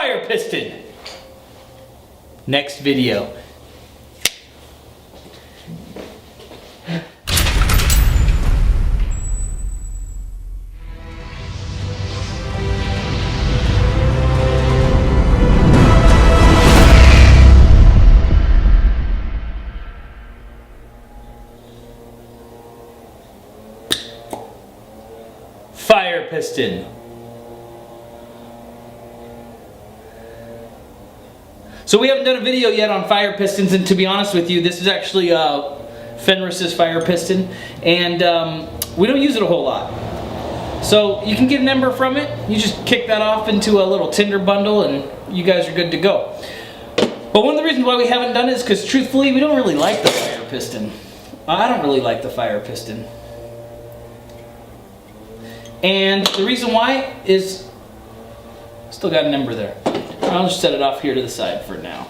fire piston. Next video. Fire piston. So we haven't done a video yet on fire pistons, and to be honest with you, this is actually Fenris's fire piston, and we don't use it a whole lot. So you can get an ember from it, you just kick that off into a little tinder bundle and you guys are good to go. But one of the reasons why we haven't done it is because truthfully we don't really like the fire piston. I don't really like the fire piston. And the reason why is, still got an ember there. I'll just set it off here to the side for now.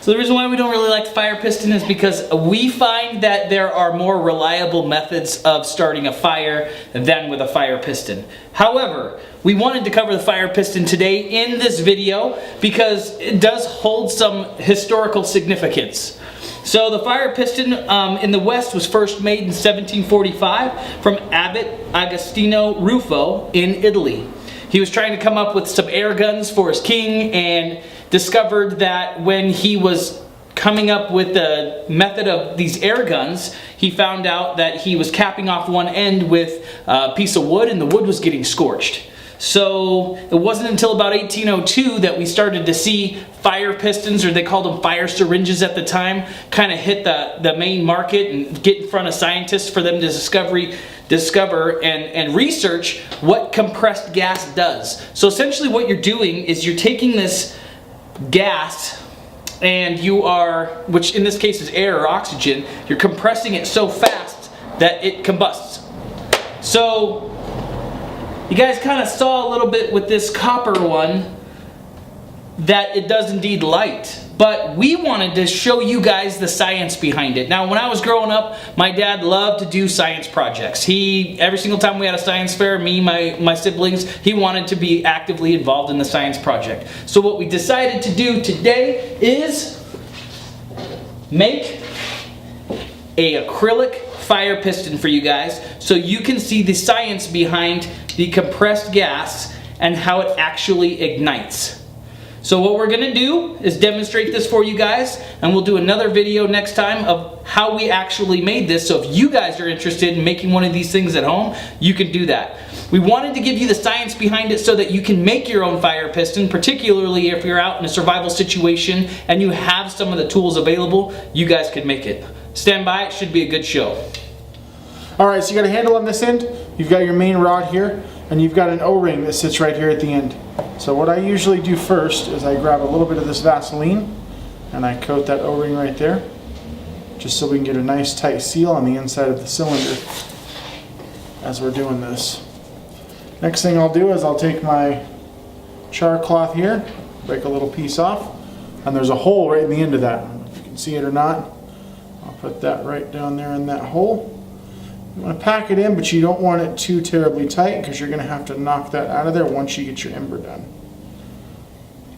So the reason why we don't really like the fire piston is because we find that there are more reliable methods of starting a fire than with a fire piston. However, we wanted to cover the fire piston today in this video because it does hold some historical significance. So the fire piston in the West was first made in 1745 from Abbot Agostino Ruffo in Italy. He was trying to come up with some air guns for his king and discovered that when he was coming up with the method of these air guns, he found out that he was capping off one end with a piece of wood and the wood was getting scorched. So it wasn't until about 1802 that we started to see fire pistons, or they called them fire syringes at the time, kind of hit the main market and get in front of scientists for them to discover and research what compressed gas does. So essentially what you're doing is you're taking this gas and you are, which in this case is air or oxygen, you're compressing it so fast that it combusts. So you guys kind of saw a little bit with this copper one that it does indeed light. But we wanted to show you guys the science behind it. Now, when I was growing up, my dad loved to do science projects. Every single time we had a science fair, me, my siblings, he wanted to be actively involved in the science project. So what we decided to do today is make an acrylic fire piston for you guys so you can see the science behind the compressed gas and how it actually ignites. So what we're going to do is demonstrate this for you guys, and we'll do another video next time of how we actually made this. So if you guys are interested in making one of these things at home, you can do that. We wanted to give you the science behind it so that you can make your own fire piston, particularly if you're out in a survival situation and you have some of the tools available, you guys can make it. Stand by, it should be a good show. Alright, so you got a handle on this end, you've got your main rod here, and you've got an O-ring that sits right here at the end. So what I usually do first is I grab a little bit of this Vaseline and I coat that O-ring right there, just so we can get a nice tight seal on the inside of the cylinder as we're doing this. Next thing I'll do is I'll take my char cloth here, break a little piece off, and there's a hole right in the end of that. I don't know if you can see it or not. I'll put that right down there in that hole. You want to pack it in, but you don't want it too terribly tight because you're going to have to knock that out of there once you get your ember done.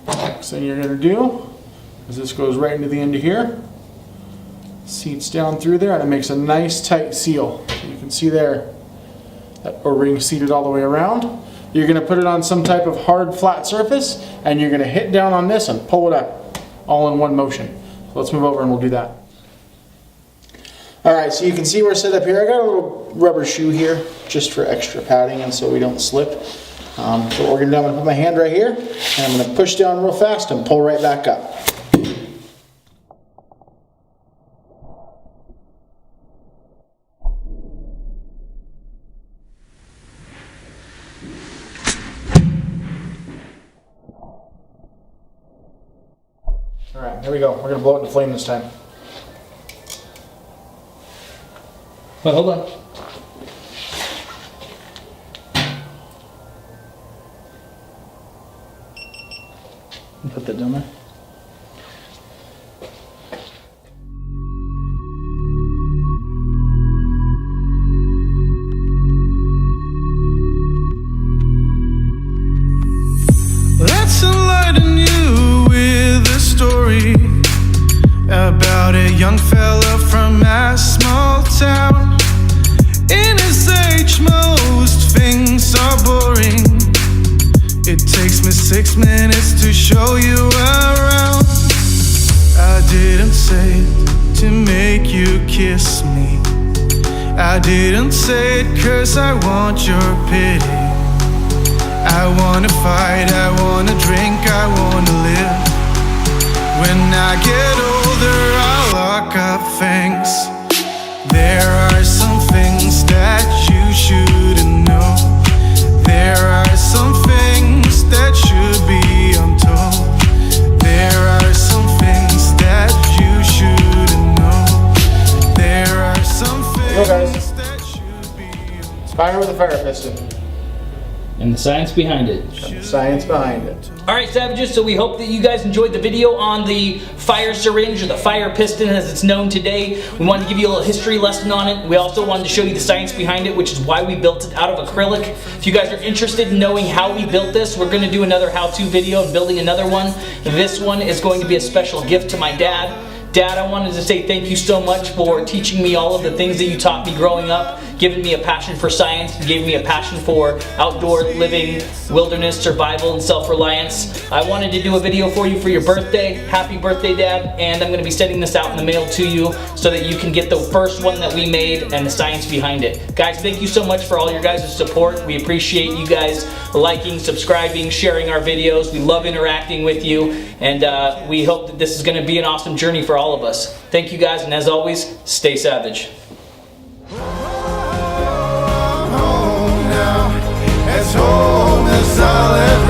Next thing you're going to do is this goes right into the end of here, seats down through there, and it makes a nice tight seal. You can see there that O-ring seated all the way around. You're going to put it on some type of hard flat surface and you're going to hit down on this and pull it up all in one motion. So let's move over and we'll do that. Alright, so you can see we're set up here. I got a little rubber shoe here just for extra padding and so we don't slip. So what we're going to do, I'm going to put my hand right here and I'm going to push down real fast and pull right back up. Alright, here we go. We're going to blow it into flame this time. Well, hold on. Put that down there. Let's light a new takes me 6 minutes to show you around. I didn't say it to make you kiss me. I didn't say it 'cause I want your pity. I wanna fight, I wanna drink, I wanna live. When I get older, I'll lock up things. There are some things that you shouldn't know. There are some things that should be untold. There are some things that you shouldn't know. There are some Go, guys. things that should be untold. Fire with a fire piston. And the science behind it. The science behind it. All right, Savages, so we hope that you guys enjoyed the video on the fire syringe, or the fire piston as it's known today. We wanted to give you a little history lesson on it. We also wanted to show you the science behind it, which is why we built it out of acrylic. If you guys are interested in knowing how we built this, we're going to do another how-to video of building another one. This one is going to be a special gift to my dad. Dad, I wanted to say thank you so much for teaching me all of the things that you taught me growing up, giving me a passion for science, and gave me a passion for outdoor living, wilderness, survival, and self-reliance. I wanted to do a video for you for your birthday. Happy birthday, Dad, and I'm going to be sending this out in the mail to you so that you can get the first one that we made and the science behind it. Guys, thank you so much for all your guys' support. We appreciate you guys liking, subscribing, sharing our videos. We love interacting with you, and we hope that this is going to be an awesome journey for all of us. Thank you guys, and as always, stay savage. Home now, as home as I'll ever